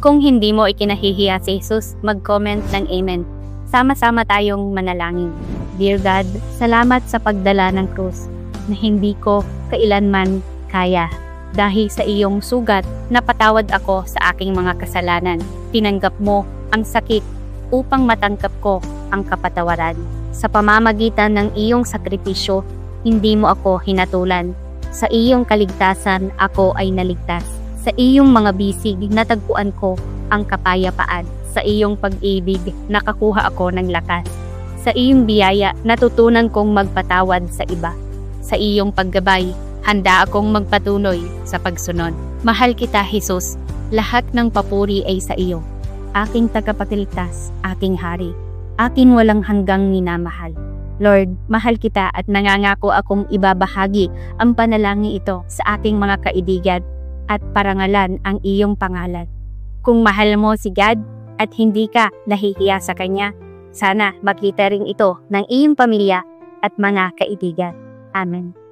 Kung hindi mo ikinahihiya si Jesus, mag-comment ng Amen. Sama-sama tayong manalangin. Dear God, salamat sa pagdala ng krus na hindi ko kailanman kaya. Dahil sa iyong sugat, napatawad ako sa aking mga kasalanan. Tinanggap mo ang sakit upang matangkap ko ang kapatawaran. Sa pamamagitan ng iyong sakripisyo, hindi mo ako hinatulan. Sa iyong kaligtasan, ako ay naligtas. Sa iyong mga bisig, natagpuan ko ang kapayapaan. Sa iyong pag-ibig, nakakuha ako ng lakas. Sa iyong biyaya, natutunan kong magpatawad sa iba. Sa iyong paggabay, handa akong magpatuloy sa pagsunod. Mahal kita, Jesus. Lahat ng papuri ay sa iyo. Aking tagapagligtas, aking hari. Akin walang hanggang minamahal. Lord, mahal kita at nangangako akong ibabahagi ang panalangin ito sa aking mga kaibigan at parangalan ang iyong pangalan. Kung mahal mo si God at hindi ka nahihiya sa Kanya, sana makita rin ito ng iyong pamilya at mga kaibigan. Amen.